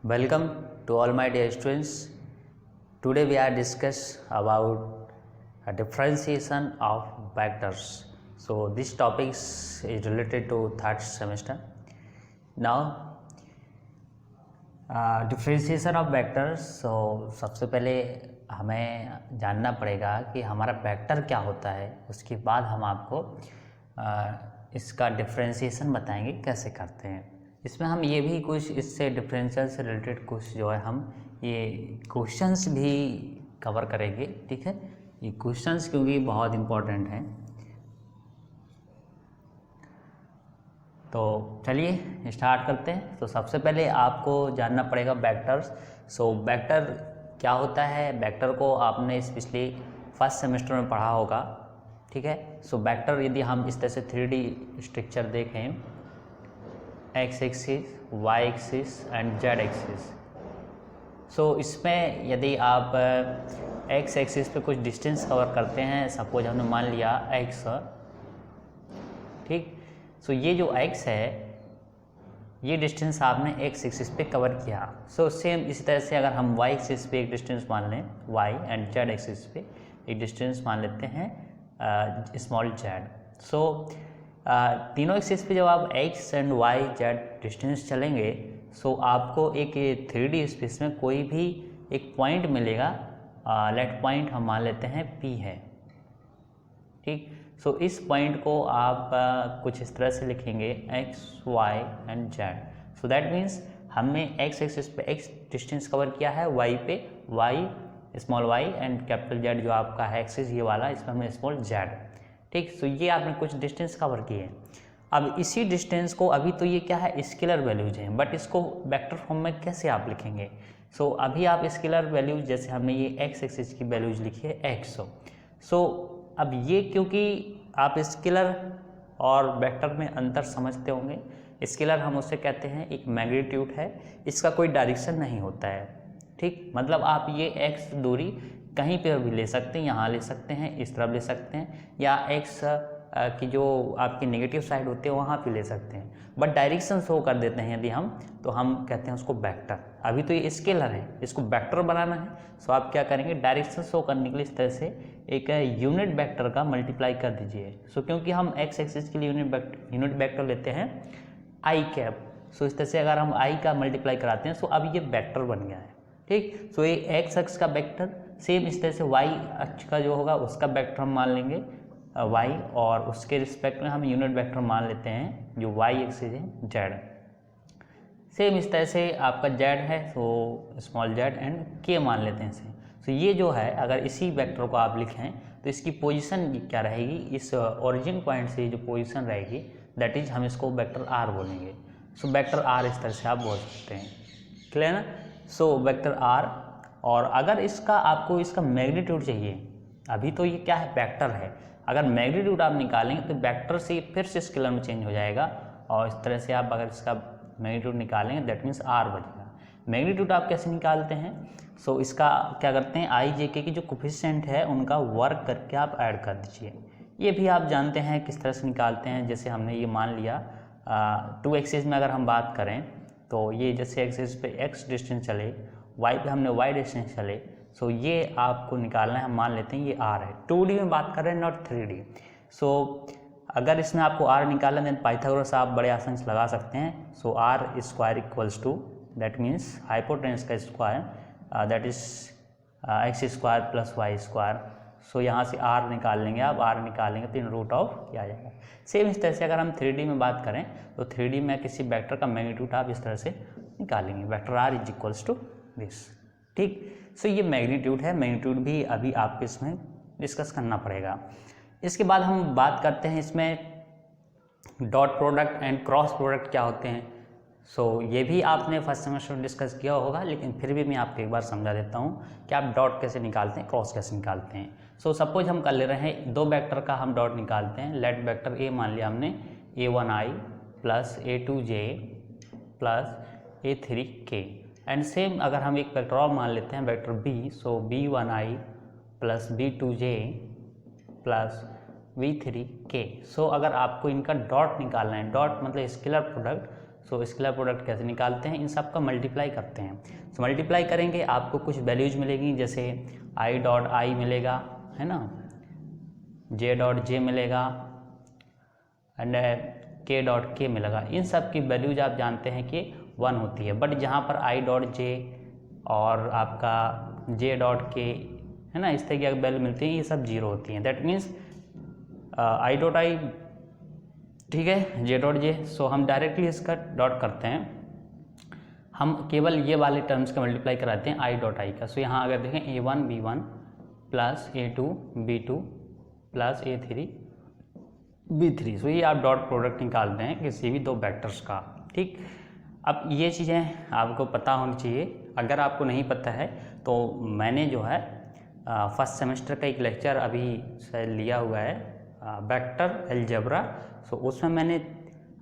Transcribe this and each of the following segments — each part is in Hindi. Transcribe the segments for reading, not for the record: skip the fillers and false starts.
Welcome to all my dear students. Today we are discuss about a differentiation of vectors. So this topic is related to third semester. Now differentiation of vectors. So सबसे पहले हमें जानना पड़ेगा कि हमारा वेक्टर क्या होता है, उसके बाद हम आपको इसका डिफ्रेंशिएशन बताएंगे कैसे करते हैं. इसमें हम ये भी कुछ इससे डिफरेंशियल से रिलेटेड कुछ जो है हम ये क्वेश्चंस भी कवर करेंगे. ठीक है, ये क्वेश्चंस क्योंकि बहुत इम्पोर्टेंट हैं. तो चलिए स्टार्ट करते हैं. तो सबसे पहले आपको जानना पड़ेगा वेक्टर्स. सो वेक्टर क्या होता है, वेक्टर को आपने इस पिछले फर्स्ट सेमेस्टर में पढ़ा होगा. ठीक है, सो वेक्टर यदि हम इस तरह से 3D स्ट्रक्चर देखें, X axis, Y axis and Z axis. So इसमें यदि आप एक्स एक्सिस पे कुछ डिस्टेंस कवर करते हैं, सपोज हमने मान लिया एक्स. ठीक, सो ये जो x है ये डिस्टेंस आपने x एक्सिस पे कवर किया. सो सेम इसी तरह से अगर हम y एक्सिस पे एक डिस्टेंस मान लें y एंड z एक्सिस पे एक डिस्टेंस मान लेते हैं स्मॉल z. सो तीनों एक्सिस पे जब आप x and y z distance चलेंगे, सो आपको एक 3D स्पेस में कोई भी एक पॉइंट मिलेगा. लेट पॉइंट हम मान लेते हैं P है. ठीक, सो इस पॉइंट को आप कुछ इस तरह से लिखेंगे x, y and z. So that means हमने x एक्सिस पे x डिस्टेंस कवर किया है, y पे y small y and capital Z जो आपका है एक्सिस ये वाला, इसमें हमने स्मॉल z. ठीक, सो ये आपने कुछ डिस्टेंस कवर किए. अब इसी डिस्टेंस को अभी तो ये क्या है स्केलर वैल्यूज हैं, बट इसको वेक्टर फॉर्म में कैसे आप लिखेंगे. सो अभी आप स्केलर वैल्यूज जैसे हमने ये x एक्सिस की वैल्यूज लिखी है x. सो अब ये क्योंकि आप स्केलर और वेक्टर में अंतर समझते होंगे. स्केलर हम उसे कहते हैं एक मैग्नीट्यूड है, इसका कोई डायरेक्शन नहीं होता है. ठीक, मतलब आप ये x दूरी कहीं पे भी ले सकते हैं, यहाँ ले सकते हैं, इस तरफ ले सकते हैं, या x की जो आपकी नेगेटिव साइड होती है वहाँ पे ले सकते हैं, बट डायरेक्शन शो कर देते हैं यदि हम, तो हम कहते हैं उसको वेक्टर. अभी तो ये स्केलर है, इसको वेक्टर बनाना है. सो आप क्या करेंगे, डायरेक्शन शो करने के लिए इस तरह से एक यूनिट वेक्टर का मल्टीप्लाई कर दीजिए. सो क्योंकि हम एक्स एक्सिस के लिए यूनिट वेक्टर लेते हैं आई कैप. सो इस तरह से अगर हम आई का मल्टीप्लाई कराते हैं, सो अब ये वेक्टर बन गया है. ठीक, सो ये एक्स अक्ष का वेक्टर, सेम इस तरह से वाई अक्ष का जो होगा उसका वेक्टर हम मान लेंगे y, और उसके रिस्पेक्ट में हम यूनिट वेक्टर मान लेते हैं जो y एक्सिस है z. सेम इस तरह से आपका z है, तो स्मॉल z एंड k मान लेते हैं इसे. तो ये जो है अगर इसी वेक्टर को आप लिखें तो इसकी पोजीशन क्या रहेगी, इस ओरिजिन पॉइंट से जो पोजीशन रहेगी दैट इज हम इसको वेक्टर r बोलेंगे. सो वेक्टर r इस तरह से आप बोल सकते हैं. क्लियर ना. सो वेक्टर r, और अगर इसका आपको इसका मैग्नीट्यूड चाहिए, अभी तो ये क्या है वेक्टर है, अगर मैग्नीट्यूड आप निकालेंगे तो वेक्टर से फिर से स्केलर में चेंज हो जाएगा, और इस तरह से आप अगर इसका मैग्नीट्यूड निकालेंगे दैट मीन्स r बचेगा. मैग्नीट्यूड आप कैसे निकालते हैं, सो इसका क्या करते हैं आई जे के की जो कोफिशिएंट है उनका वर्क करके आप ऐड कर दीजिए. ये भी आप जानते हैं किस तरह से निकालते हैं. जैसे हमने ये मान लिया 2 एक्सिस में अगर हम बात करें तो ये जैसे एक्सिस पे x डिस्टेंस चले, y पे हमने y डिस्टेंस चले, सो ये आपको निकालना है. हम मान लेते हैं ये r है. 2D में बात कर रहे हैं, नॉट 3D. सो अगर इसमें आपको r निकालना है, पाइथागोरस आप बड़े आसानी से लगा सकते हैं. So r square equals to that means hypotenuse का square that is X square plus Y square. So यहाँ से r निकाल लेंगे आप, r निकालेंगे तो इन रूट ऑफ क्या आ जाएगा. सेम इस तरह से अगर हम 3D में बात करें तो 3D में किसी वेक्टर का मैग्नीट्यूड आप इस तरह से निकालेंगे, vector r is equals to this. ठीक, सो ये मैग्नीट्यूड है. मैग्नीट्यूड भी अभी आपको इसमें डिस्कस करना पड़ेगा. इसके बाद हम बात करते हैं इसमें dot product and cross product क्या होते हैं. सो ये भी आपने फर्स्ट सेमेस्टर में डिस्कस किया होगा, लेकिन फिर भी मैं आपको एक बार समझा देता हूँ कि आप डॉट कैसे निकालते हैं, क्रॉस कैसे निकालते हैं. सो सपोज हम कर ले रहे हैं दो वेक्टर का हम डॉट निकालते हैं. लेट वेक्टर ए मान लिया हमने a1i plus a2j plus a3k, and same अगर हम एक वेक्टर और मान लेते हैं वेक्टर b. सो b1i plus b2j plus v3k. सो अगर आपको इनका डॉट निकालना है, डॉट मतलब scalar product, so scalar product कैसे निकालते हैं, इन सब का मल्टीप्लाई करते हैं। सो मल्टीप्लाई करेंगे आपको कुछ वैल्यूज मिलेगी, जैसे आई डॉट आई मिलेगा, है ना, जे डॉट जे मिलेगा एंड के डॉट के मिलेगा। इन सब की वैल्यूज आप जानते हैं कि 1 होती है, बट जहाँ पर आई डॉट जे और आपका जे डॉट के, है ना, इस तरह की वैल्यू मिलती है, ये सब 0 होती हैं। That means I dot I, ठीक है, जे डॉट जे। सो हम डायरेक्टली इसका डॉट करते हैं, हम केवल ये वाले टर्म्स का मल्टीप्लाई कराते हैं आई डॉट आई का। सो यहाँ अगर देखें A1 B1 plus A2 B2 plus A3 B3, सो ये आप डॉट प्रोडक्ट निकालते हैं किसी भी दो वेक्टर्स का, ठीक। अब ये चीज़ें आपको पता होनी चाहिए। अगर आपको नहीं पता है तो मैंने जो है फर्स्ट सेमेस्टर का एक लेक्चर अभी से लिया हुआ है, वेक्टर अलजेब्रा। सो उसमें मैंने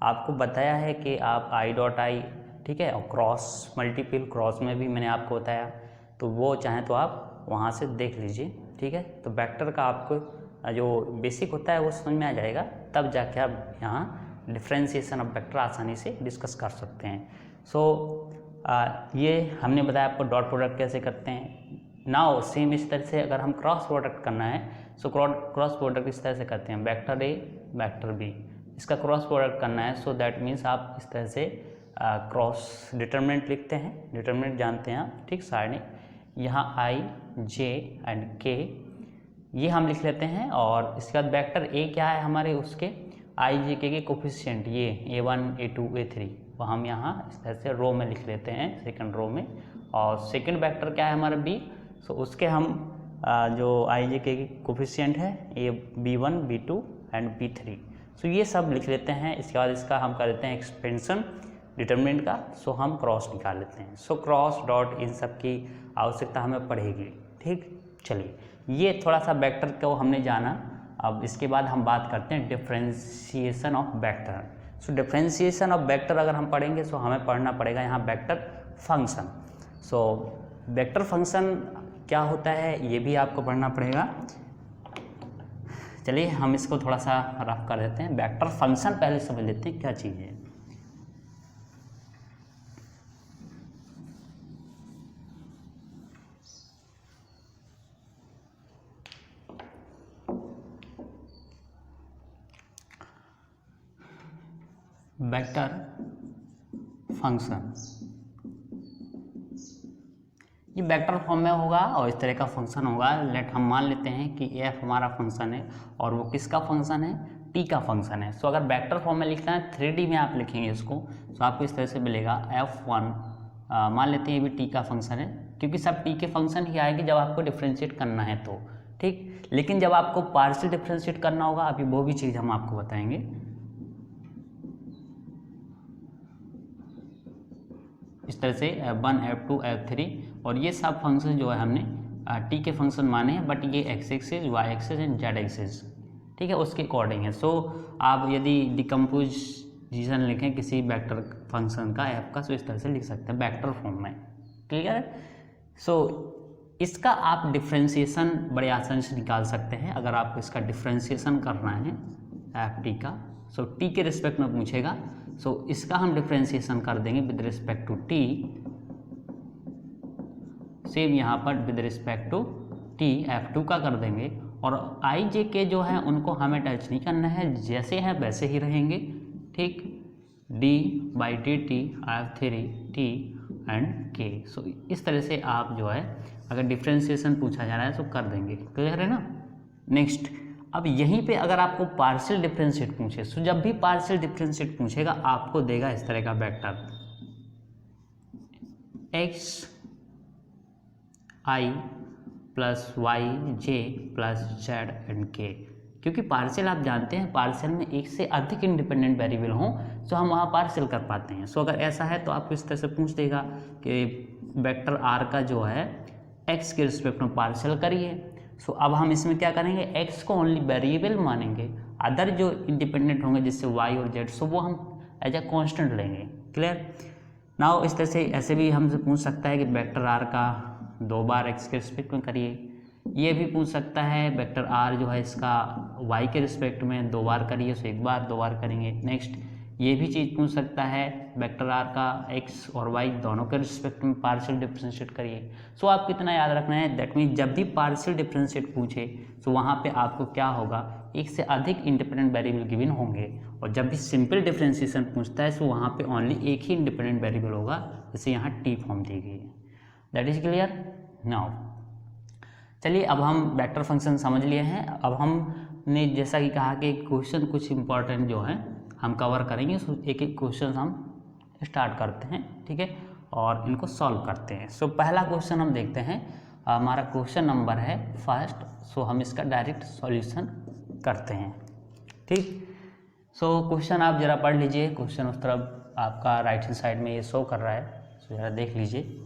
आपको बताया है कि आप आई डॉट आई, ठीक है, और क्रॉस मल्टीपल क्रॉस में भी मैंने आपको बताया, तो वो चाहें तो आप वहाँ से देख लीजिए, ठीक है। तो वेक्टर का आपको जो बेसिक होता है वो समझ में आ जाएगा, तब जाके आप यहाँ डिफ्रेंशिएशन ऑफ वेक्टर आसानी से डिस्कस कर सकते हैं। सो ये हमने बताया आपको डॉट प्रोडक्ट कैसे करते हैं। नाउ सेम इस तरह से अगर हम क्रॉस प्रोडक्ट करना है, सो क्रॉस प्रोडक्ट इस तरह से करते हैं, वेक्टर ए वेक्टर बी, इसका क्रॉस प्रोडक्ट करना है। सो दैट मीन्स आप इस तरह से क्रॉस डिटरमिनेंट लिखते हैं, डिटरमिनेंट जानते हैं आप, ठीक, सारणी। यहाँ आई जे एंड के ये हम लिख लेते हैं, और इसके बाद वेक्टर ए क्या है हमारे, उसके आई जे के कोफिशिएंट ये A1 A2 A3, वो हम यहाँ इस तरह से रो में लिख लेते हैं, सेकंड रो में। और सेकंड वेक्टर क्या है हमारा B, सो उसके हम जो आई जे के कोफिशिएंट है B1 B2 एंड B3, सो ये सब लिख लेते हैं। इसके बाद इसका हम कर लेते हैं एक्सपेंशन डिटरमिनेंट का, सो हम क्रॉस निकाल लेते हैं। सो क्रॉस डॉट इन सब की आवश्यकता हमें पड़ेगी, ठीक। चलिए, ये थोड़ा सा वेक्टर को हमने जाना। अब इसके बाद हम बात करते हैं differentiation of vector. So differentiation of vector अगर हम पढ़ेंगे, सो हमें पढ़ना पड़ेगा यहाँ vector function. So vector function क्या होता है ये भी आपको पढ़ना पड़ेगा। चलिए हम इसको थोड़ा सा रफ कर देते हैं। वेक्टर फंक्शन पहले समझ लेते हैं क्या चीज़ है। वेक्टर फंक्शन ये वेक्टर फॉर्म में होगा और इस तरह का फंक्शन होगा। लेट हम मान लेते हैं कि f हमारा फंक्शन है और वो किसका फंक्शन है, t का फंक्शन है। सो अगर वेक्टर फॉर्म में लिखना है 3D में आप लिखेंगे इसको, तो आपको इस तरह से मिलेगा f1, मान लेते हैं ये भी t का फंक्शन है, क्योंकि सब t के फंक्शन ही आएगी जब आपको डिफ्रेंशिएट करना है तो, ठीक। लेकिन जब आपको पार्शियल डिफ्रेंशिएट करना होगा, अभी वो भी चीज़ हम आपको बताएंगे। इस तरह से F1 F2 F3, और ये सब फंक्शन जो है हमने t के फंक्शन माने हैं, बट ये x axis y axis and z axis, ठीक है, उसके अकॉर्डिंग है। सो आप यदि डिकम्पोजिशन लिखें किसी वेक्टर फंक्शन का f का, सो इस तरह से लिख सकते हैं वेक्टर फॉर्म में, क्लियर है। सो इसका आप डिफ्रेंशिएशन बड़े आसानी से निकाल सकते हैं। अगर आपको इसका डिफ्रेंशिएशन करना है एफ टी का, सो t के रिस्पेक्ट में पूछेगा, सो इसका हम डिफ्रेंशिएशन कर देंगे with respect to t, same यहाँ पर with respect to t f2 का कर देंगे। और i j k जो है उनको हमें टच नहीं करना है, जैसे हैं वैसे ही रहेंगे, ठीक। d/dt f3 t and k। सो इस तरह से आप जो है अगर डिफ्रेंशिएशन पूछा जा रहा है तो कर देंगे, क्लियर है ना। नेक्स्ट, अब यहीं पे अगर आपको पार्शियल डिफ्रेंशिएट पूछे, सो जब भी पार्शियल डिफ्रेंशिएट पूछेगा आपको देगा इस तरह का vector x i plus y j plus z and k, क्योंकि पार्शियल आप जानते हैं पार्शियल में एक से अधिक इंडिपेंडेंट वेरिएबल हों तो हम वहाँ पार्शियल कर पाते हैं। सो अगर ऐसा है तो आपको इस तरह से पूछ देगा कि वेक्टर आर का जो है एक्स के रिस्पेक्ट में पार्शियल करिए। सो अब हम इसमें क्या करेंगे, एक्स को ओनली वेरिएबल मानेंगे, अदर जो इंडिपेंडेंट होंगे जैसे वाई और जेड, सो वो हम एज ए कॉन्स्टेंट लेंगे, क्लियर। नाउ इस तरह से ऐसे भी हमसे पूछ सकता है कि वेक्टर आर का 2 बार एक्स के रिस्पेक्ट में करिए। ये भी पूछ सकता है वेक्टर आर जो है इसका वाई के रिस्पेक्ट में 2 बार करिए, सो 1 बार 2 बार करेंगे। नेक्स्ट, ये भी चीज़ पूछ सकता है वेक्टर आर का एक्स और वाई दोनों के रिस्पेक्ट में पार्शियल डिफरेंशिएट करिए। सो आप कितना याद रखना है, दैट मीन्स जब भी पार्शियल डिफरेंशिएट पूछे तो वहाँ पे आपको क्या होगा, एक से अधिक इंडिपेंडेंट वेरिएबल गिवन होंगे, और जब भी सिंपल डिफरेंशिएशन पूछता है तो वहाँ पे ओनली एक ही इंडिपेंडेंट वेरिएबल होगा, जैसे यहाँ टी फॉर्म दी गई है। That is clear now. चलिए अब हम वेक्टर फंक्शन समझ लिए हैं। अब हमने जैसा कि कहा कि क्वेश्चन कुछ इंपॉर्टेंट जो है हम कवर करेंगे, सो एक एक क्वेश्चन हम स्टार्ट करते हैं, ठीक है, और इनको सॉल्व करते हैं। सो पहला क्वेश्चन हम देखते हैं, हमारा क्वेश्चन नंबर है फर्स्ट, सो हम इसका डायरेक्ट सॉल्यूशन करते हैं, ठीक। सो क्वेश्चन आप ज़रा पढ़ लीजिए, क्वेश्चन उस तरफ आपका राइट हैंड साइड में ये शो कर रहा है, सो ज़रा देख लीजिए।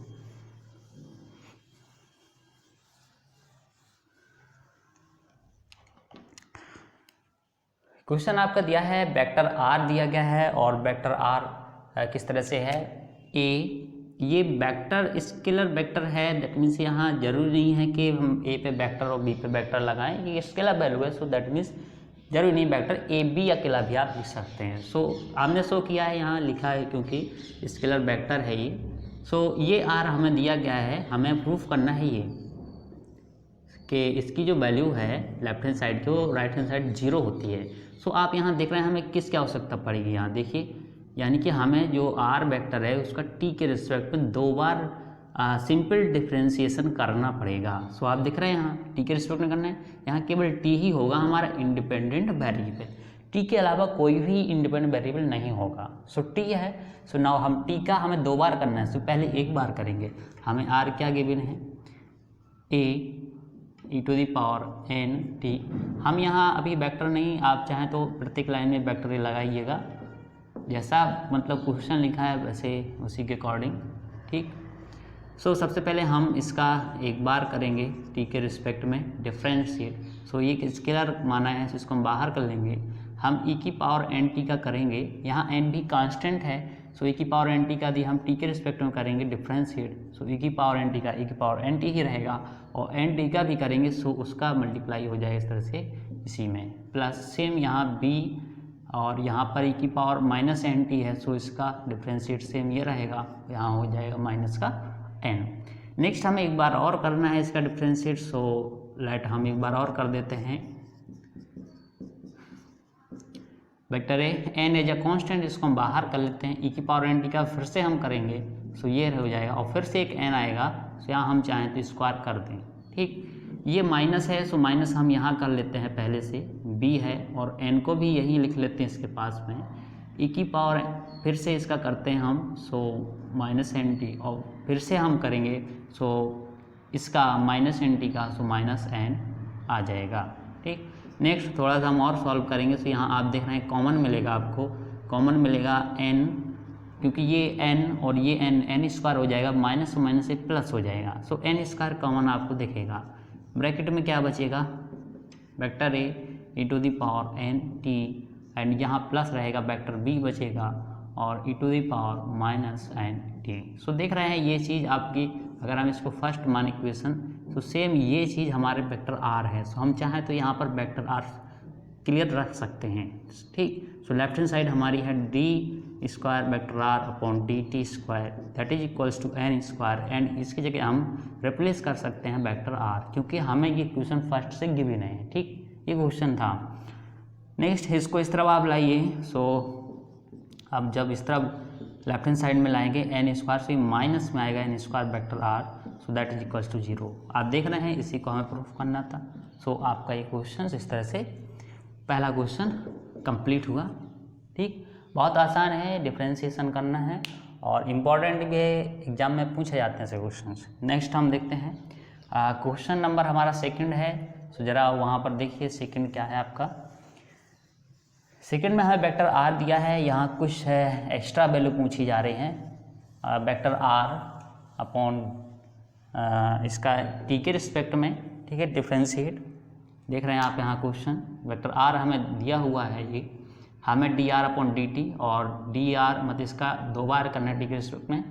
क्वेश्चन आपका दिया है वेक्टर आर दिया गया है, और वेक्टर आर किस तरह से है, ए, ये वेक्टर स्केलर वेक्टर है, दैट मीन्स यहाँ जरूरी नहीं है कि हम ए पे वेक्टर और बी पे वेक्टर लगाएं, ये स्केलर वैल्यू है, सो दैट मीन्स जरूरी नहीं वेक्टर ए बी अकेला भी आप लिख सकते हैं। सो आपने शो किया है, यहाँ लिखा है क्योंकि स्केलर वेक्टर है ये। सो ये आर हमें दिया गया है, हमें प्रूफ करना है ये कि इसकी जो वैल्यू है लेफ्ट हैंड साइड की वो राइट हैंड साइड 0 होती है। सो आप यहाँ देख रहे हैं हमें किसकी आवश्यकता पड़ेगी, यहाँ देखिए, यानी कि हमें जो आर वेक्टर है उसका टी के रिस्पेक्ट में 2 बार सिंपल डिफरेंशिएशन करना पड़ेगा। सो आप देख रहे हैं यहाँ टी के रिस्पेक्ट में करना है, यहाँ केवल टी ही होगा हमारा इंडिपेंडेंट वेरिएबल, टी के अलावा कोई भी इंडिपेंडेंट वेरिएबल नहीं होगा। सो टी है, सो नाउ हम टी का हमें 2 बार करना है, सो पहले एक बार करेंगे। हमें आर क्या गिवन है, e to the power n t। हम यहाँ अभी वेक्टर नहीं, आप चाहें तो प्रत्येक लाइन में वेक्टर लगाइएगा, जैसा मतलब क्वेश्चन लिखा है वैसे उसी के अकॉर्डिंग, ठीक। सो सबसे पहले हम इसका एक बार करेंगे t के रिस्पेक्ट में डिफरेंशिएट। सो ये स्केलर माना है, इसको हम बाहर कर लेंगे। हम e की पावर n t का करेंगे, यहाँ n भी कांस्टेंट है, सो e की पावर n t का दी हम t के रिस्पेक्ट में करेंगे डिफरेंशिएट। सो e की पावर n t का e की पावर n t ही रहेगा, और n t का भी करेंगे, सो उसका मल्टीप्लाई हो जाएगा इस तरह से इसी में, प्लस सेम यहाँ b, और यहाँ पर e की पावर माइनस एन टी है, सो इसका डिफरेंशिएट सेम ये रहेगा, यहाँ हो जाएगा माइनस का n। नेक्स्ट हमें एक बार और करना है इसका डिफरेंशिएट, सो लेट हम एक बार और कर देते हैं। Vector A n as a constant, इसको हम बाहर कर लेते हैं, e की पावर n t का फिर से हम करेंगे, सो ये हो जाएगा, और फिर से एक n आएगा, सो यहाँ हम चाहें तो स्क्वायर कर दें, ठीक। ये माइनस है, सो माइनस हम यहाँ कर लेते हैं पहले से, b है, और n को भी यही लिख लेते हैं इसके पास में, e की पावर फिर से इसका करते हैं हम, सो माइनस एन टी, और फिर से हम करेंगे, सो इसका माइनस एन टी का, सो माइनस n आ जाएगा, ठीक। नेक्स्ट थोड़ा सा हम और सॉल्व करेंगे, सो यहाँ आप देख रहे हैं कॉमन मिलेगा, आपको कॉमन मिलेगा n, क्योंकि ये n और ये n स्क्वायर हो जाएगा, माइनस से माइनस से प्लस हो जाएगा, सो n स्क्वायर कॉमन आपको दिखेगा। ब्रैकेट में क्या बचेगा, vector A e to the power n t, and यहाँ प्लस रहेगा, वेक्टर b बचेगा, और e to the power minus n t। So देख रहे हैं ये चीज़ आपकी, अगर हम इसको फर्स्ट मान इक्वेशन, तो सेम ये चीज़ हमारे वेक्टर आर है, सो हम चाहें तो यहाँ पर वेक्टर आर क्लियर रख सकते हैं, ठीक। सो लेफ्ट हैंड साइड हमारी है d square vector r upon D t square, that is equals to n square, and इसकी जगह हम रिप्लेस कर सकते हैं वेक्टर आर, क्योंकि हमें ये क्वेश्चन फर्स्ट से गिवन है, ठीक, ये क्वेश्चन था। नेक्स्ट इसको इस तरफ आप लाइए, सो अब जब इस तरफ लेफ्ट हैंड साइड में लाएंगे एन स्क्वायर, से माइनस में आएगा n square vector r, so that is equals to 0। आप देख रहे हैं इसी को हमें प्रूफ करना था। सो आपका ये क्वेश्चन इस तरह से पहला क्वेश्चन कंप्लीट हुआ, ठीक। बहुत आसान है, डिफरेंशिएशन करना है, और इम्पॉर्टेंट भी है, एग्जाम में पूछे जाते हैं ऐसे क्वेश्चन। नेक्स्ट हम देखते हैं क्वेश्चन नंबर हमारा सेकंड है, सो जरा वहाँ पर देखिए सेकंड क्या है आपका। सेकंड में हमें वेक्टर आर दिया है, यहाँ कुछ है एक्स्ट्रा वैल्यू पूछी जा रही हैं, वेक्टर आर अपॉन इसका टी के रिस्पेक्ट में, ठीक है, डिफरेंशिएट। देख रहे हैं आप यहाँ क्वेश्चन, वेक्टर आर हमें दिया हुआ है, ये हमें D R upon D T, और डी आर मतलब इसका 2 बार करना है टी के रिस्पेक्ट में,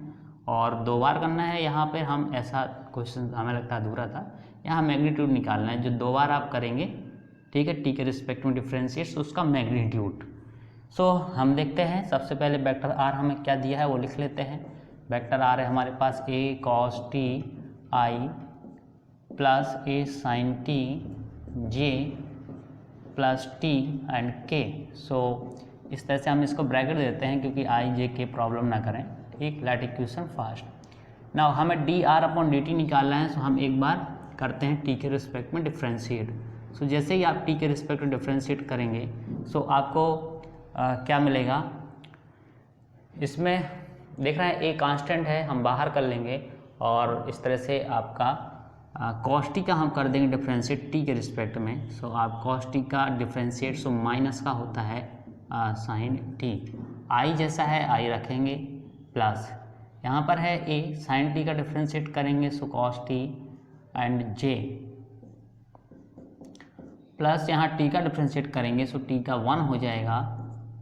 और 2 बार करना है। यहाँ पे हम ऐसा क्वेश्चन हमें लगता है अधूरा था, यहाँ मैग्नीट्यूड निकालना है, जो 2 बार आप करेंगे, ठीक है, टी के रिस्पेक्ट में डिफरेंशिएट, तो उसका मैग्नीट्यूड। सो हम देखते हैं, सबसे पहले वेक्टर आर हमें क्या दिया है वो लिख लेते हैं। वेक्टर आर है हमारे पास a cos t i plus a sin t j plus t and k। सो इस तरह से हम इसको ब्रैकेट देते हैं क्योंकि i j k प्रॉब्लम ना करें, ठीक। Let equation first. नाउ हमें D R upon D T निकालना है, सो हम एक बार करते हैं t के रिस्पेक्ट में डिफ्रेंशिएट। सो जैसे ही आप t के रिस्पेक्ट में डिफ्रेंशिएट करेंगे सो आपको क्या मिलेगा, इसमें देख रहे हैं a कांस्टेंट है, हम बाहर कर लेंगे और इस तरह से आपका cos t का हम कर देंगे डिफ्रेंशिएट t के रिस्पेक्ट में। सो आप cos t का डिफ्रेंशिएट सो माइनस का होता है sin t, i जैसा है i रखेंगे प्लस यहाँ पर है a sin t का डिफ्रेंशिएट करेंगे सो cos t and j plus यहाँ t का डिफ्रेंशिएट करेंगे सो t का 1 हो जाएगा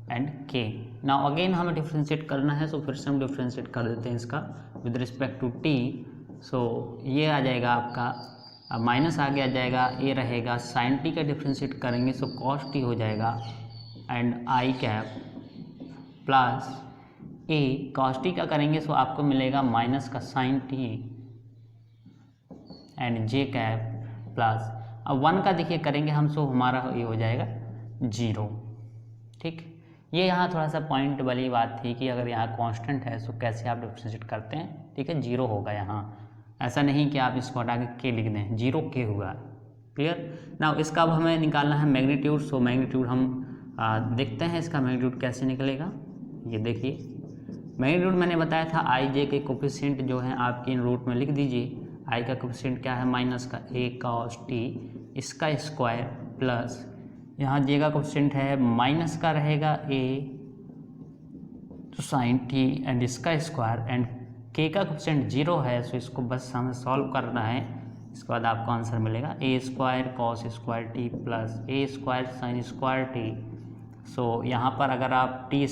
एंड k। नाउ अगेन हमें डिफ्रेंशिएट करना है, सो फिर से हम डिफ्रेंशिएट कर देते हैं इसका विद रिस्पेक्ट टू t। सो ये आ जाएगा आपका माइनस आगे आ जाएगा, ये रहेगा sin t का डिफ्रेंशिएट करेंगे सो cos t हो जाएगा and i cap plus a cos t का करेंगे सो आपको मिलेगा माइनस का sin t and j cap plus अब 1 का देखिए करेंगे हम, सो हमारा ये हो जाएगा 0, ठीक। ये यहाँ थोड़ा सा पॉइंट वाली बात थी कि अगर यहाँ कांस्टेंट है सो कैसे आप डिफ्रेंशिएट करते हैं, ठीक है। 0 होगा यहाँ, ऐसा नहीं कि आप इसको हटा के k लिख दें, 0 k हुआ, क्लियर। नाउ इसका अब हमें निकालना है मैग्नीट्यूड। सो मैग्नीट्यूड हम देखते हैं इसका मैग्नीट्यूड कैसे निकलेगा। ये देखिए मैग्नीट्यूड मैंने बताया था आई जे के कोफिशिएंट जो है आपके इन रूट में लिख दीजिए। आई का कोफिशिएंट क्या है, माइनस का a cos t इसका स्क्वायर प्लस यहाँ जे का कोफिशिएंट है माइनस का रहेगा a तो sin t एंड इसका स्क्वायर एंड k का कोफिशिएंट 0 है, सो इसको बस हमें सॉल्व करना है। इसके बाद आपको आंसर मिलेगा a square cos square t plus a square sin square t। सो यहाँ पर अगर आप a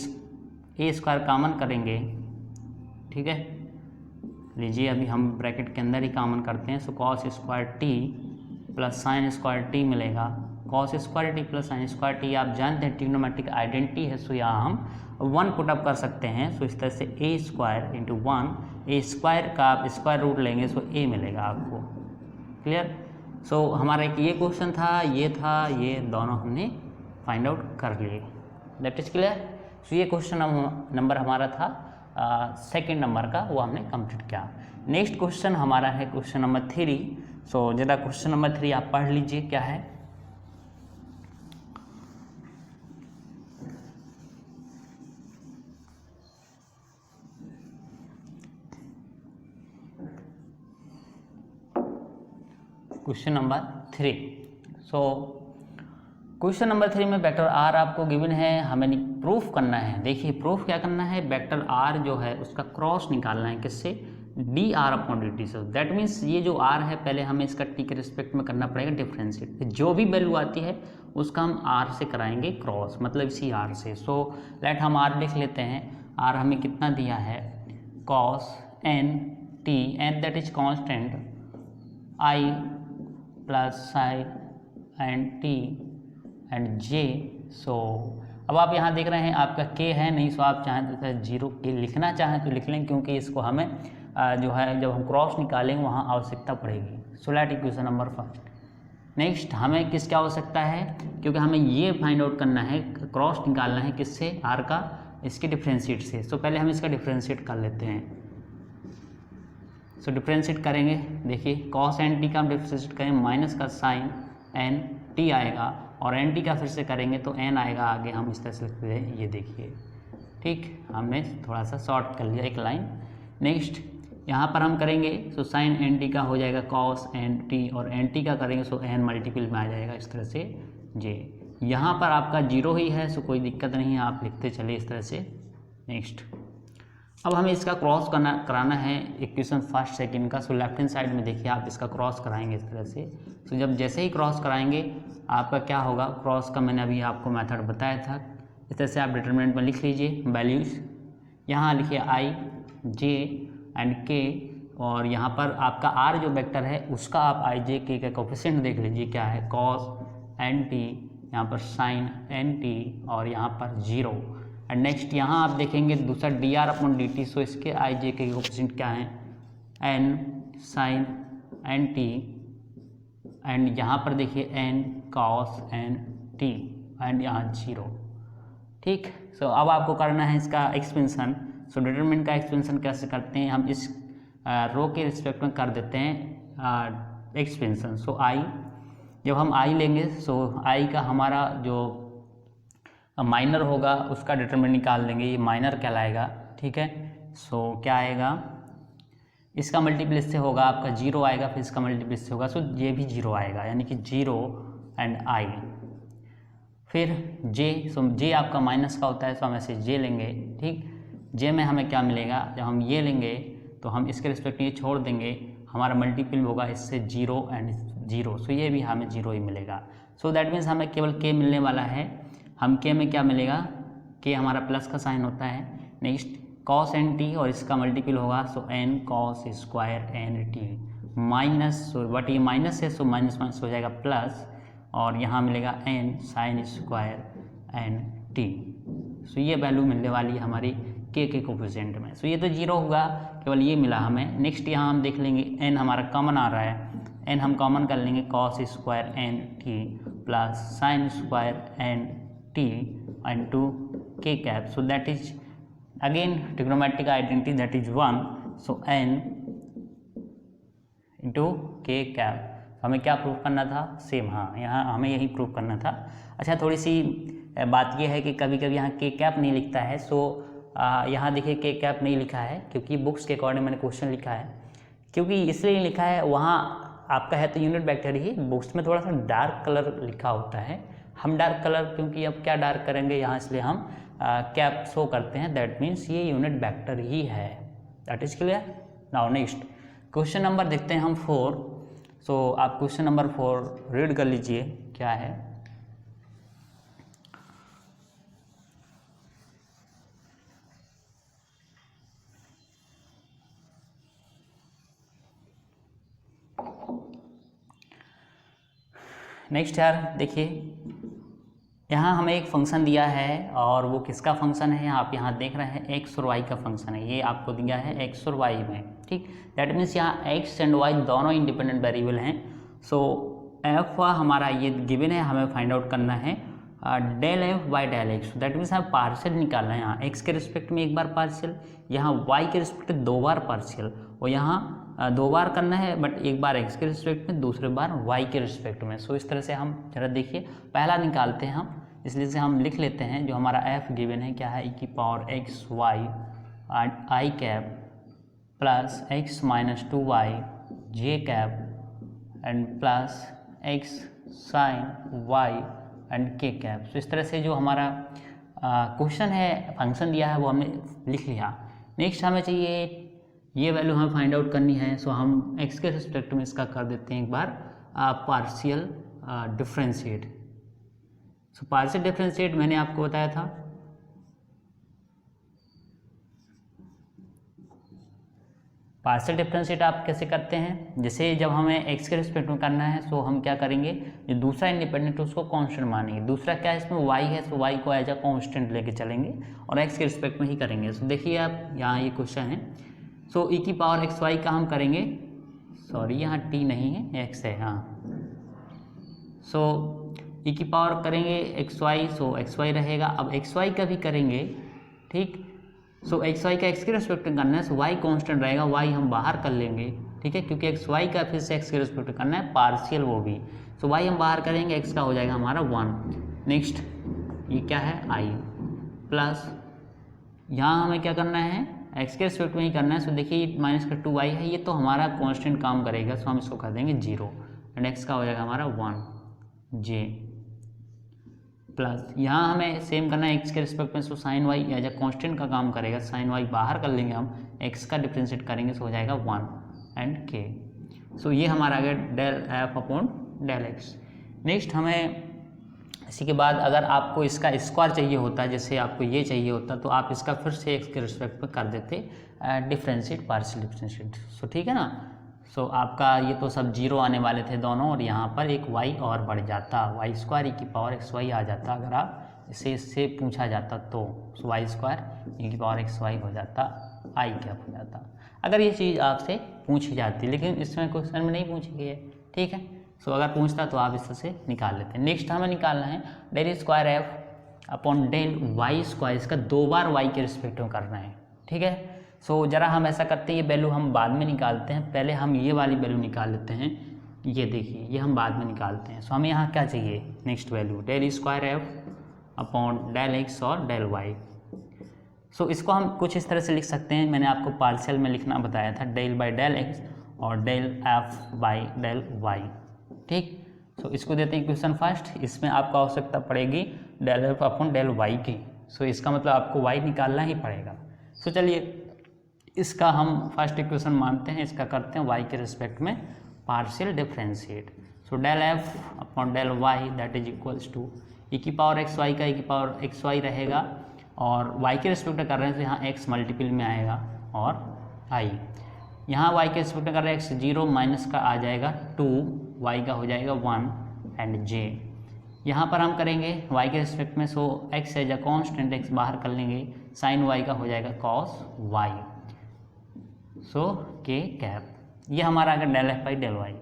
स्क्वायर कॉमन करेंगे, ठीक है, लीजिए अभी हम ब्रैकेट के अंदर ही कॉमन करते हैं। सो cos square t plus sin square t मिलेगा। cos square t plus sin square t आप जानते हैं ट्रिग्नोमेट्रिक आइडेंटिटी है, सो यहाँ हम 1 पुटअप कर सकते हैं। सो इस तरह से a square into 1, a square का आप स्क्वायर रूट लेंगे सो a मिलेगा आपको, क्लियर। सो हमारा एक ये क्वेश्चन था, ये दोनों हमने फाइंड आउट कर लिए, दैट इज क्लियर। सो ये क्वेश्चन नंबर हमारा था सेकेंड नंबर का, वो हमने कंप्लीट किया। नेक्स्ट क्वेश्चन हमारा है क्वेश्चन नंबर 3। सो जरा क्वेश्चन नंबर 3 आप पढ़ लीजिए क्या है। Question number 3। So question number 3 में वेक्टर आर आपको गिवन है, हमें प्रूफ करना है। देखिए प्रूफ क्या करना है, वेक्टर आर जो है उसका क्रॉस निकालना है, किससे, D R upon D T से। दैट मीन्स ये जो आर है पहले हमें इसका टी के रिस्पेक्ट में करना पड़ेगा डिफ्रेंशिएट, जो भी वैल्यू आती है उसका हम आर से कराएंगे क्रॉस, मतलब इसी आर से। सो लेट हम आर लिख लेते हैं। आर हमें कितना दिया है, cos N T, N that is constant, I plus sine and T and J. So अब आप यहाँ देख रहे हैं आपका k है नहीं, सो आप चाहें तो 0 k लिखना चाहें तो लिख लें, क्योंकि इसको हमें जो है जब हम क्रॉस निकालेंगे वहाँ आवश्यकता पड़ेगी। So let equation number 1। Next हमें किसकी आवश्यकता है, क्योंकि हमें ये फाइंड आउट करना है, क्रॉस निकालना है किससे, आर का, इसके डिफ्रेंशिएट से। सो पहले हम इसका डिफ्रेंशिएट कर लेते हैं। सो डिफ्रेंशिएट करेंगे, देखिए कॉस एन टी का हम डिफ्रेंशिएट करेंगे, माइनस का साइन एन टी आएगा और एन टी का फिर से करेंगे तो एन आएगा आगे, हम इस तरह से लिखते हैं, ये देखिए, ठीक। हमने थोड़ा सा शॉर्ट कर लिया एक लाइन। नेक्स्ट यहाँ पर हम करेंगे, सो साइन एन टी का हो जाएगा कॉस एन टी और एन टी का करेंगे सो एन मल्टीपल में आ जाएगा इस तरह से जे। यहाँ पर आपका 0 ही है, सो कोई दिक्कत नहीं है, आप लिखते चलिए इस तरह से। नेक्स्ट अब हमें इसका क्रॉस कराना है इक्वेशन फर्स्ट सेकंड का। सो लेफ्ट हैंड साइड में देखिए आप इसका क्रॉस कराएंगे इस तरह से। सो जब जैसे ही क्रॉस कराएंगे आपका क्या होगा, क्रॉस का मैंने अभी आपको मेथड बताया था, इस तरह से आप डिटरमिनेंट में लिख लीजिए वैल्यूज़। यहाँ लिखिए आई जे एंड के, और यहाँ पर आपका आर जो वेक्टर है उसका आप आई जे के का कोफिशिएंट देख लीजिए क्या है, कॉस एन टी, यहाँ पर साइन एन टी और यहाँ पर 0। एंड नेक्स्ट यहाँ आप देखेंगे दूसरा dr/dt, सो इसके आई जे के कोफिशिएंट क्या हैं, n sin n t, and यहाँ पर देखिए n cos n t, and यहाँ 0। ठीक, सो अब आपको करना है इसका एक्सपेंशन। सो डिटरमिनेंट का एक्सपेंशन कैसे करते हैं, हम इस रो के रिस्पेक्ट में कर देते हैं एक्सपेंशन। सो आई, जब हम आई लेंगे सो आई का हमारा जो माइनर होगा उसका डिटरमिनेंट निकाल देंगे, ये माइनर कहलाएगा। ठीक है, सो क्या आएगा, इसका मल्टीपल इससे होगा आपका 0 आएगा, फिर इसका मल्टीपल इससे होगा, सो ये भी 0 आएगा, यानी कि 0 एंड आई। फिर जे, सो जे आपका माइनस का होता है, सो हम ऐसे जे लेंगे। ठीक, जे में हमें क्या मिलेगा, जब हम ये लेंगे तो हम इसके रिस्पेक्ट में ये छोड़ देंगे, हमारा मल्टीपल होगा इससे 0 एंड 0, सो ये भी हमें 0 ही मिलेगा। सो दैट मीन्स हमें केवल के मिलने वाला है। हम के में क्या मिलेगा, के हमारा प्लस का साइन होता है। नेक्स्ट cos n t और इसका मल्टीपल होगा, सो n cos square n t minus, so but ये माइनस है सो माइनस माइनस हो जाएगा प्लस, और यहाँ मिलेगा n sign square n t। सो ये वैल्यू मिलने वाली है हमारी k के कोफिशिएंट में। सो ये तो 0 होगा, केवल ये मिला हमें। नेक्स्ट यहाँ हम देख लेंगे n हमारा कॉमन आ रहा है, n हम कॉमन कर लेंगे, cos square n t plus sine square n t and to k cap, so that is again trigonometric identity, that is 1, so n into k cap. हमें क्या प्रूव करना था, सेम, हाँ यहाँ हमें यही प्रूव करना था। अच्छा, थोड़ी सी बात यह है कि कभी कभी यहाँ k कैप नहीं लिखता है, सो यहाँ देखिए k कैप नहीं लिखा है क्योंकि बुक्स के अकॉर्डिंग मैंने क्वेश्चन लिखा है, क्योंकि इसलिए लिखा है, वहाँ आपका है तो यूनिट वेक्टर ही, बुक्स में थोड़ा सा डार्क कलर लिखा होता है। हम डार्क कलर, क्योंकि अब क्या डार्क करेंगे यहाँ, इसलिए हम कैप शो करते हैं, दैट मीन्स ये यूनिट वेक्टर ही है। That is clear. Now next question number देखते हैं हम 4। सो आप क्वेश्चन नंबर 4 रीड कर लीजिए क्या है। नेक्स्ट यार देखिए, यहाँ हमें एक फंक्शन दिया है, और वो किसका फंक्शन है, आप यहाँ देख रहे हैं x और y का फंक्शन है, ये आपको दिया है x और y में। ठीक, दैट मीन्स यहाँ x एंड y दोनों इंडिपेंडेंट वेरिएबल हैं। सो f हमारा ये गिवन है, हमें फाइंड आउट करना है del f by del x। That means हमें पार्शियल निकालना है, यहाँ x के रिस्पेक्ट में एक बार पार्शियल, यहाँ y के रिस्पेक्ट में 2 बार पार्शियल, और यहाँ 2 बार करना है, बट एक बार x के रिस्पेक्ट में, दूसरे बार y के रिस्पेक्ट में। सो इस तरह से हम जरा देखिए, पहला निकालते हैं हम, इसलिए से हम लिख लेते हैं जो हमारा f गिवन है क्या है, e की power x y i cap plus x minus 2y j cap and plus x sine y and k cap. तो इस तरह से जो हमारा क्वेश्चन है, फंक्शन दिया है, वो हमने लिख लिया। नेक्स्ट हमें चाहिए ये वैल्यू हमें फाइंड आउट करनी है, सो हम x के रिस्पेक्ट में इसका कर देते हैं एक बार partial differentiate. So partial differentiate मैंने आपको बताया था, पार्शियल डिफरेंशिएट आप कैसे करते हैं, जैसे जब हमें x के रिस्पेक्ट में करना है, सो हम क्या करेंगे, जो दूसरा इंडिपेंडेंट उसको कांस्टेंट मानेंगे, दूसरा क्या है इसमें y है, सो y को एज अ कांस्टेंट लेके चलेंगे और x के रिस्पेक्ट में ही करेंगे। सो देखिए आप यहाँ ये क्वेश्चन है, सो e की पावर एक्स वाई का हम करेंगे, सॉरी यहाँ t नहीं है x है, हाँ, सो e की पावर करेंगे एक्स वाई, सो एक्स वाई रहेगा। अब एक्स वाई का भी करेंगे, ठीक, सो एक्स वाई का एक्स के रिस्पेक्ट में करना है, सो वाई कांस्टेंट रहेगा, वाई हम बाहर कर लेंगे, ठीक है, क्योंकि एक्स वाई का फिर से एक्स के रिस्पेक्ट में करना है पार्शियल, वो भी, सो वाई हम बाहर करेंगे, एक्स का हो जाएगा हमारा 1। नेक्स्ट ये क्या है i प्लस, यहाँ हमें क्या करना है, एक्स के रिस्पेक्ट में ही करना है। सो देखिए माइनस का 2y है, ये तो हमारा कांस्टेंट काम करेगा, सो हम इसको कर देंगे 0 एंड एक्स का हो जाएगा हमारा 1 j प्लस, यहाँ हमें सेम करना है एक्स के रिस्पेक्ट में, so sine y as a constant का काम करेगा, साइन वाई बाहर कर लेंगे हम, एक्स का डिफ्रेंशिएट करेंगे, सो हो जाएगा 1 एंड k। सो ये हमारा आ गया del F upon del x. Next हमें इसी के बाद अगर आपको इसका स्क्वायर चाहिए होता है, जैसे आपको ये चाहिए होता, तो आप इसका फिर से एक्स के रिस्पेक्ट में कर देते डिफ्रेंशिएट, पार्शियल डिफ्रेंशिएट। सो ठीक है ना, सो आपका ये तो सब 0 आने वाले थे दोनों, और यहाँ पर एक y और बढ़ जाता, वाई स्क्वायर ई की पावर एक्स वाई आ जाता अगर आप इससे पूछा जाता तो वाई स्क्वायर ई की पावर एक्स वाई हो जाता, आई कैप हो जाता, अगर ये चीज़ आपसे पूछी जाती, लेकिन इसमें क्वेश्चन में नहीं पूछी गई है, ठीक है। सो अगर पूछता तो आप इससे निकाल लेते हैं। नेक्स्ट हमें निकालना है del square f upon del y square, इसका 2 बार वाई के रिस्पेक्ट में करना है, ठीक है। सो जरा हम ऐसा करते हैं, ये वैल्यू हम बाद में निकालते हैं, पहले हम ये वाली वैल्यू निकाल लेते हैं, ये देखिए ये हम बाद में निकालते हैं। सो हमें यहाँ क्या चाहिए, next value del square f upon del x और डेल वाई। सो इसको हम कुछ इस तरह से लिख सकते हैं, मैंने आपको पार्शियल में लिखना बताया था, डेल बाई डेल एक्स और del f by del y, ठीक। सो इसको देते हैं इक्वेशन फर्स्ट, इसमें आपको आवश्यकता पड़ेगी del F upon del y की। सो इसका मतलब आपको वाई निकालना ही पड़ेगा। सो चलिए इसका हम फर्स्ट इक्वेशन मानते हैं, इसका करते हैं वाई के रिस्पेक्ट में partial differentiate. So del F upon del Y that is equals to E की पावर एक्स वाई का ई की पावर एक्स वाई रहेगा, और y के रिस्पेक्ट में कर रहे हैं तो यहाँ x मल्टीपल में आएगा और i, यहाँ y के रिस्पेक्ट में कर रहे हैं x 0 माइनस का आ जाएगा 2, y का हो जाएगा 1 एंड j। यहाँ पर हम करेंगे y के रिस्पेक्ट में, so x as a constant, x बाहर कर लेंगे, साइन y का हो जाएगा cos y, so k cap. ये हमारा अगर del f by del y.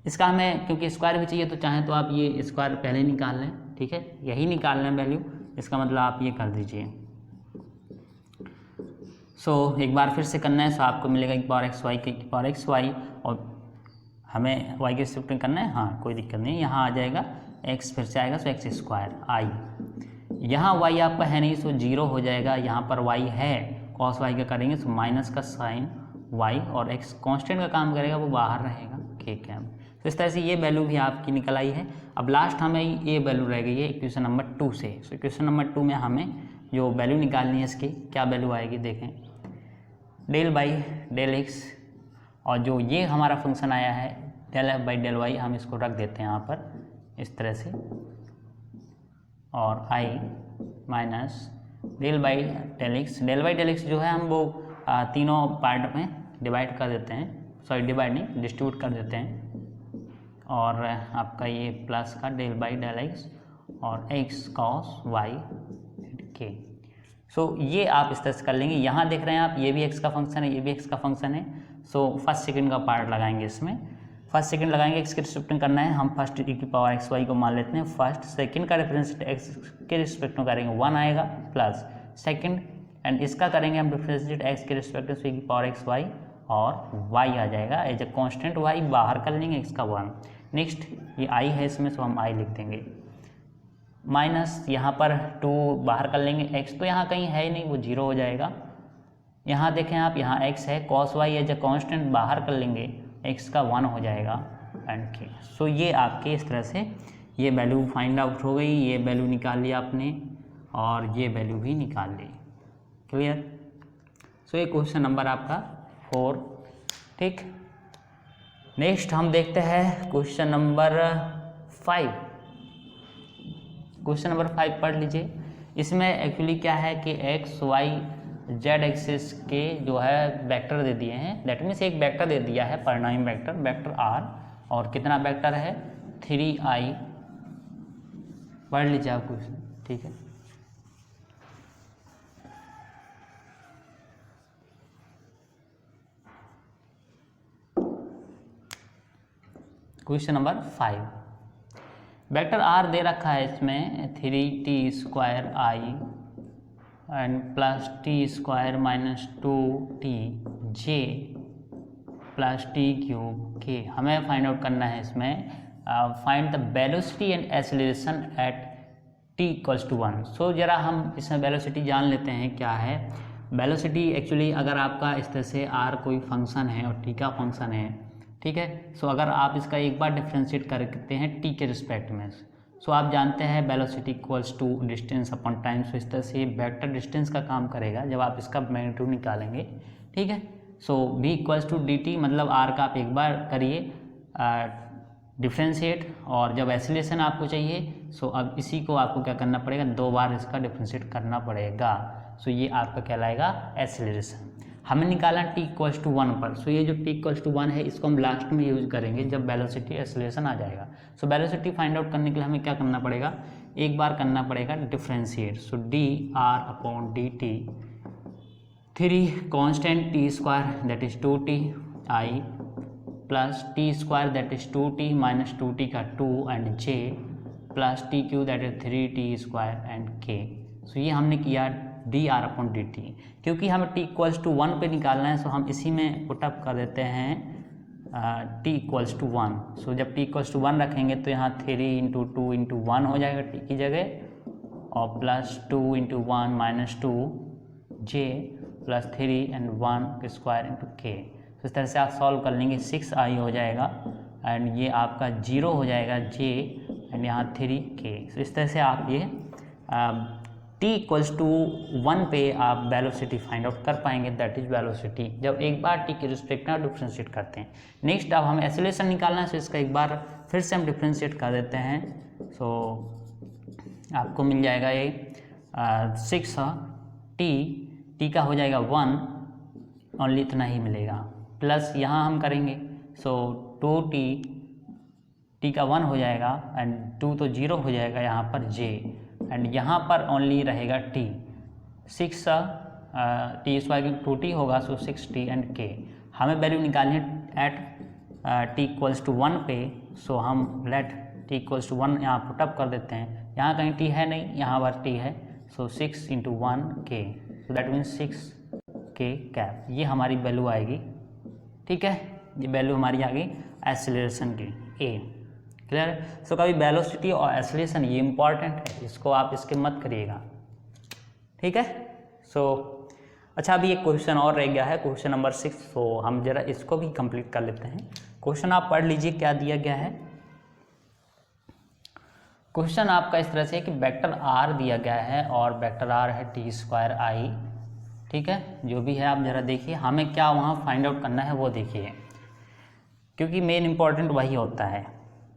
इसका हमें क्योंकि स्क्वायर भी चाहिए तो चाहे तो आप ये स्क्वायर पहले निकाल लें, ठीक है, यही निकालना है वैल्यू, इसका मतलब आप ये कर दीजिए। सो एक बार फिर से करना है, सो आपको मिलेगा एक पावर एक्स वाई का एक पावर एक्स वाई, और हमें वाई के रिस्पेक्ट में करना है, हाँ कोई दिक्कत नहीं, यहाँ आ जाएगा एक्स फिर से आएगा, सो एक्स स्क्वायर आई, यहाँ वाई आपका है नहीं, सो 0 हो जाएगा, यहाँ पर वाई है, कॉस वाई का करेंगे सो माइनस का साइन वाई, और एक्स कांस्टेंट का काम करेगा वो बाहर रहेगा, ठीक है। तो इस तरह से ये वैल्यू भी आपकी निकल आई है। अब लास्ट हमें ये वैल्यू रह गई है इक्वेशन नंबर 2 से। सो इक्वेशन नंबर 2 में हमें जो वैल्यू निकालनी है इसकी क्या वैल्यू आएगी, देखें डेल बाई डेल एक्स, और जो ये हमारा फंक्शन आया है del f by del y, हम इसको रख देते हैं यहाँ पर इस तरह से, और I minus del by del X. Del by del X जो है हम वो तीनों पार्ट में डिवाइड कर देते हैं, सॉरी डिवाइड नहीं डिस्ट्रीब्यूट कर देते हैं, और आपका ये प्लस का डेल बाई डेल एक्स और एक्स कॉस वाई के। सो ये आप इस तरह से कर लेंगे। यहाँ देख रहे हैं आप, ये भी एक्स का फंक्शन है, ये भी एक्स का फंक्शन है। सो फर्स्ट सेकंड का पार्ट लगाएंगे इसमें, फर्स्ट सेकंड लगाएंगे, एक्स के रिस्पेक्ट में करना है, हम फर्स्ट ई की पावर एक्स वाई को मान लेते हैं फर्स्ट, सेकंड का डिफरेंस एक्स के रिस्पेक्ट में करेंगे 1 आएगा प्लस सेकंड, एंड इसका करेंगे हम डिफरेंशिएट एक्स के रिस्पेक्ट में, सो ई की पावर एक्स वाई और y आ जाएगा एज ए कांस्टेंट, y बाहर कर लेंगे x का 1। नेक्स्ट ये i है इसमें, सो हम i लिख देंगे, माइनस यहाँ पर 2 बाहर कर लेंगे, x तो यहाँ कहीं है ही नहीं, वो 0 हो जाएगा। यहाँ देखें आप, यहाँ x है, cos y as a constant बाहर कर लेंगे, x का 1 हो जाएगा एंड k। सो ये आपके इस तरह से ये वैल्यू फाइंड आउट हो गई, ये वैल्यू निकाल लिया आपने और ये वैल्यू भी निकाल ली, क्लियर। सो ये क्वेश्चन नंबर आपका 4, ठीक। नेक्स्ट हम देखते हैं क्वेश्चन नंबर 5। क्वेश्चन नंबर 5 पढ़ लीजिए। इसमें एक्चुअली क्या है कि एक्स वाई जेड एक्सिस के जो है वेक्टर दे दिए हैं, दैट मीन्स एक वेक्टर दे दिया है परिणामी वेक्टर, वेक्टर आर, और कितना वेक्टर है 3i। पढ़ लीजिए आप क्वेश्चन, ठीक है। क्वेश्चन नंबर 5, वेक्टर आर दे रखा है इसमें 3t square i and plus t square minus 2t j plus t cube k. हमें फाइंड आउट करना है इसमें, find the velocity and acceleration at t equals to 1। So जरा हम इसमें वेलोसिटी जान लेते हैं क्या है। वेलोसिटी एक्चुअली अगर आपका इस तरह से r कोई फंक्शन है और t का फंक्शन है, ठीक है। सो अगर आप इसका एक बार डिफ्रेंशिएट करते हैं t के रिस्पेक्ट में, सो आप जानते हैं velocity equals to distance upon time. So इस तरह से वेक्टर डिस्टेंस का काम करेगा जब आप इसका मैग्नीट्यूड निकालेंगे, ठीक है। सो v इक्वल्स टू dt, मतलब r का आप एक बार करिए डिफ्रेंशिएट, और जब एक्सीलरेशन आपको चाहिए सो अब इसी को आपको क्या करना पड़ेगा, 2 बार इसका डिफ्रेंशिएट करना पड़ेगा। सो ये आपका कहलाएगा एक्सीलरेशन। हमें निकालना t इक्वल्स टू 1 पर। सो ये जो t इक्वल्स टू 1 है इसको हम लास्ट में यूज करेंगे जब वेलोसिटी एक्सेलरेशन आ जाएगा। सो वेलोसिटी फाइंड आउट करने के लिए हमें क्या करना पड़ेगा, एक बार करना पड़ेगा differentiate. So D R upon D T, 3 constant T square that is 2t I plus t square that is 2t minus 2t का 2 and j plus T Q that is 3t square and k। सो ये हमने किया D R upon D T. क्योंकि हमें t इक्वल्स टू 1 पे निकालना है, सो हम इसी में पुटअप कर देते हैं t इक्वल्स टू 1। सो जब t इक्वल्स टू 1 रखेंगे तो यहाँ 3 इंटू 2 इंटू 1 हो जाएगा t की जगह, और plus 2 into 1 minus 2 j plus 3 and 1 square into k। तो इस तरह से आप सॉल्व कर लेंगे, 6i हो जाएगा एंड ये आपका 0 हो जाएगा j एंड यहाँ 3k। तो इस तरह से आप ये t इक्वल्स टू 1 पे आप वेलोसिटी फाइंड आउट कर पाएंगे, दैट इज वेलोसिटी, जब एक बार t के रिस्पेक्ट में डिफ्रेंशिएट करते हैं। नेक्स्ट अब हमें एक्सेलरेशन निकालना है, सो इसका एक बार फिर से हम डिफ्रेंशिएट कर देते हैं। सो आपको मिल जाएगा ये 6t का हो जाएगा 1, ओनली इतना ही मिलेगा, प्लस यहाँ हम करेंगे सो 2t का 1 हो जाएगा एंड 2 तो 0 हो जाएगा यहाँ पर j एंड यहाँ पर ओनली रहेगा t, 6 टी स्क्वायर 2t होगा, सो 6t एंड k। हमें वैल्यू निकालनी है एट t इक्वल्स टू 1 पे। सो हम लेट t इक्वल्स टू 1 यहाँ पुटअप कर देते हैं, यहाँ कहीं t है नहीं, यहाँ पर t है, सो 6 into 1 k, so that means 6k cap, ये हमारी वैल्यू आएगी। ठीक है, ये वैल्यू हमारी आ गई एक्सेलरेशन की a। क्लियर है? सो कभी वेलोसिटी और एक्सेलरेशन ये इंपॉर्टेंट है, इसको आप इसके मत करिएगा। ठीक है, सो अच्छा अभी एक क्वेश्चन और रह गया है, क्वेश्चन नंबर 6। सो हम जरा इसको भी कंप्लीट कर लेते हैं। क्वेश्चन आप पढ़ लीजिए क्या दिया गया है। क्वेश्चन आपका इस तरह से है कि वेक्टर r दिया गया है और वेक्टर r है t स्क्वायर आई। ठीक है, जो भी है आप जरा देखिए, हमें क्या वहाँ फाइंड आउट करना है वो देखिए, क्योंकि मेन इंपॉर्टेंट वही होता है।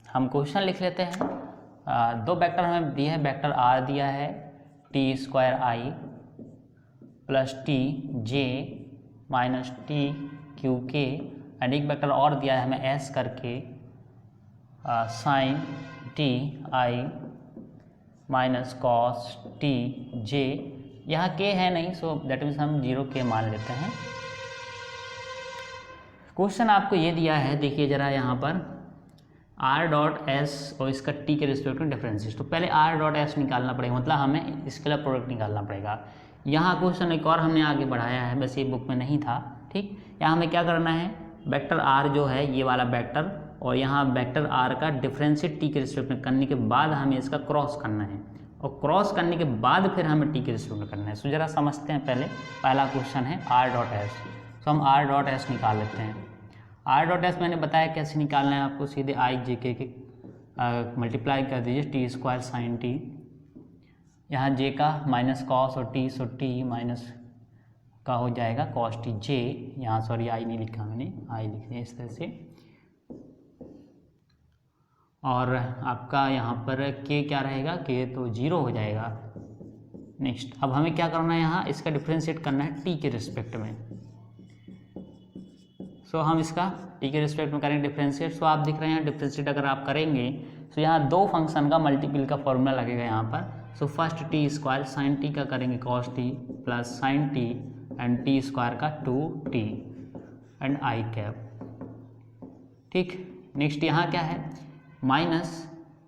हम क्वेश्चन लिख लेते हैं। दो वेक्टर हमें दिए हैं, वेक्टर r दिया है t square I plus T J minus T cube K, and एक वेक्टर और दिया है हमें s करके sine T I minus cos T J. यहाँ k है नहीं, सो दैट मीन्स हम 0k मान लेते हैं। क्वेश्चन आपको ये दिया है, देखिए जरा यहाँ पर r डॉट s और इसका t के रिस्पेक्ट में डिफरेंसेस। तो पहले r डॉट s निकालना पड़ेगा, मतलब हमें स्केलर प्रोडक्ट निकालना पड़ेगा। यहाँ क्वेश्चन एक और हमने आगे बढ़ाया है, वैसे ये बुक में नहीं था। ठीक, यहाँ हमें क्या करना है, वेक्टर r जो है ये वाला वेक्टर, और यहाँ वेक्टर r का डिफरेंशिएट t के रिस्पेक्ट में करने के बाद हमें इसका क्रॉस करना है, और क्रॉस करने के बाद फिर हमें t के रिस्पेक्ट में करना है। सो जरा समझते हैं पहले। पहला क्वेश्चन है r डॉट s, तो हम r डॉट s निकाल लेते हैं। r डॉट s मैंने बताया कैसे निकालना है आपको, सीधे i j k के मल्टीप्लाई कर दीजिए टी स्क्वायर साइन टी, यहाँ j का माइनस कॉस और t, सो t माइनस का हो जाएगा कॉस टी j, यहाँ सॉरी i नहीं लिखा मैंने, i लिख दिया इस तरह से। और आपका यहाँ पर k क्या रहेगा, k तो 0 हो जाएगा। नेक्स्ट अब हमें क्या करना है, यहाँ इसका डिफ्रेंशिएट करना है t के रिस्पेक्ट में। सो हम इसका t के रिस्पेक्ट में करेंगे डिफ्रेंशिएट। सो आप दिख रहे हैं डिफ्रेंशिएट अगर आप करेंगे तो यहाँ दो फंक्शन का मल्टीपल का फॉर्मूला लगेगा यहाँ पर। So first t square sine t का करेंगे cos t plus sine t and t square का 2t एंड आई कैप। ठीक, नेक्स्ट यहाँ क्या है माइनस,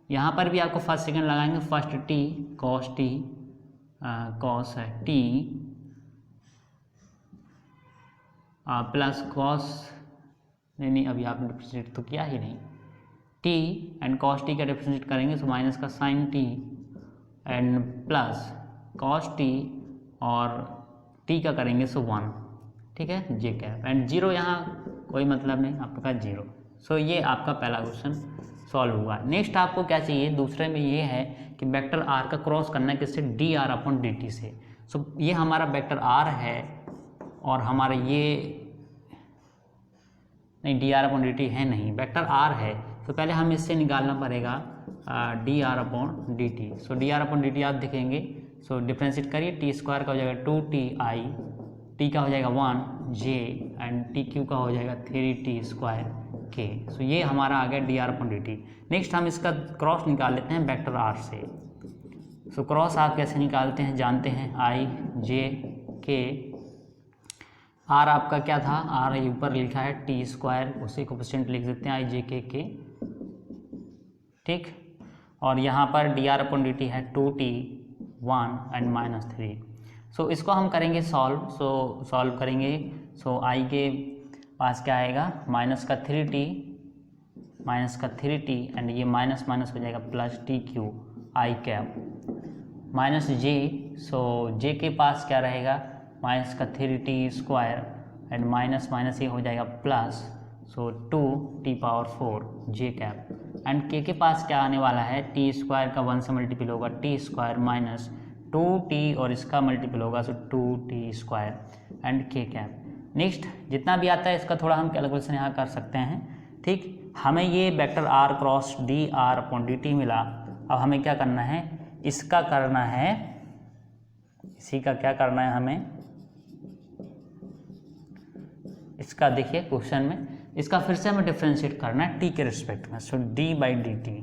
यहाँ पर भी आपको फर्स्ट सेकंड लगाएंगे, first t cos t cos है टी प्लस कॉस, नहीं अभी आपने डिफ्रेंशिएट तो किया ही नहीं, टी एंड कॉस टी का डिफ्रेंशिएट करेंगे, सो माइनस का sine t and plus cos T और टी का करेंगे सो 1। ठीक है, जे कैप एंड 0, यहाँ कोई मतलब नहीं, आपका 0। सो ये आपका पहला क्वेश्चन सॉल्व हुआ। नेक्स्ट आपको क्या चाहिए, दूसरे में ये है कि वेक्टर r का क्रॉस करना है किससे, D R upon D T से। सो ये हमारा वेक्टर r है और हमारा ये नहीं, D R upon D T है नहीं, वेक्टर r है। तो पहले हम इससे निकालना पड़ेगा D R upon D T. So D R upon D T आप देखेंगे, सो डिफ्रेंशिएट करिए, टी स्क्वायर का हो जाएगा 2t आई, टी का हो जाएगा 1 j एंड टी क्यू का हो जाएगा 3t स्क्वायर k। सो ये हमारा आ गया D R upon D T. Next हम इसका क्रॉस निकाल लेते हैं वेक्टर r से। सो क्रॉस आप कैसे निकालते हैं जानते हैं, आई जे के, आर आपका क्या था, आर ऊपर लिखा है टी स्क्वायर, उसी कोफिशिएंट लिख देते हैं आई जे के, ठीक। और यहाँ पर D R upon D T है 2t 1 एंड -3। सो इसको हम करेंगे सॉल्व, सो सॉल्व करेंगे। सो आई के पास क्या आएगा, -3t एंड ये माइनस माइनस हो जाएगा plus T cube I cap minus J. So J के पास क्या रहेगा, -3t square and minus minus ये हो जाएगा plus, so 2t power 4 J cap. And के पास क्या आने वाला है, टी स्क्वायर का 1 से मल्टीपल होगा, टी स्क्वायर माइनस 2t और इसका मल्टीपल होगा, सो 2t स्क्वायर एंड के कैप। नेक्स्ट जितना भी आता है इसका थोड़ा हम कैलकुलेशन यहाँ कर सकते हैं, ठीक। हमें ये vector r cross D R upon D T मिला। अब हमें क्या करना है, इसका करना है, इसी का क्या करना है हमें, इसका देखिए क्वेश्चन में, इसका फिर से हमें डिफ्रेंशिएट करना है टी के रिस्पेक्ट में। सो डी बाई डी टी,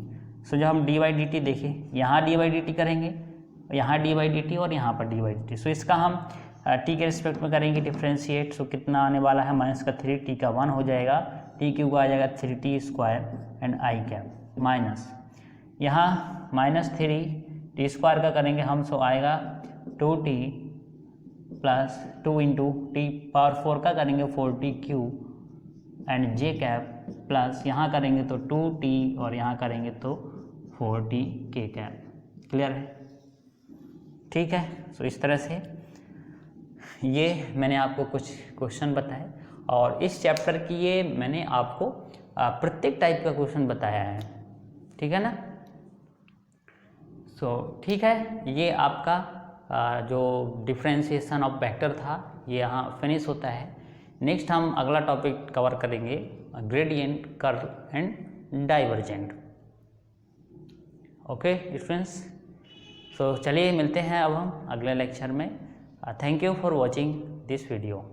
सो जब हम डी बाई डी टी देखिए, यहाँ डी बाई डी टी करेंगे, यहाँ डी बाई डी टी और यहाँ पर डी बाई डी टी। सो इसका हम टी के रिस्पेक्ट में करेंगे डिफ्रेंशिएट। सो कितना आने वाला है, -3t का 1 हो जाएगा, टी क्यू का आ जाएगा 3t square and i cap minus, यहाँ -3t स्क्वायर का करेंगे हम, सो आएगा 2t plus 2 into T power 4 का करेंगे 4t Q and J cap plus यहाँ करेंगे तो 2t और यहाँ करेंगे तो 4t के कैप। क्लियर है, ठीक है। सो इस तरह से ये मैंने आपको कुछ क्वेश्चन बताए और इस चैप्टर की ये मैंने आपको प्रत्येक टाइप का क्वेश्चन बताया है, ठीक है ना। सो ठीक है, ये आपका जो डिफ्रेंशिएशन ऑफ वेक्टर था ये यहाँ फिनिश होता है। नेक्स्ट हम अगला टॉपिक कवर करेंगे gradient, curl and divergent. Okay students, so चलिए मिलते हैं अब हम अगले लेक्चर में। Thank you for watching this video.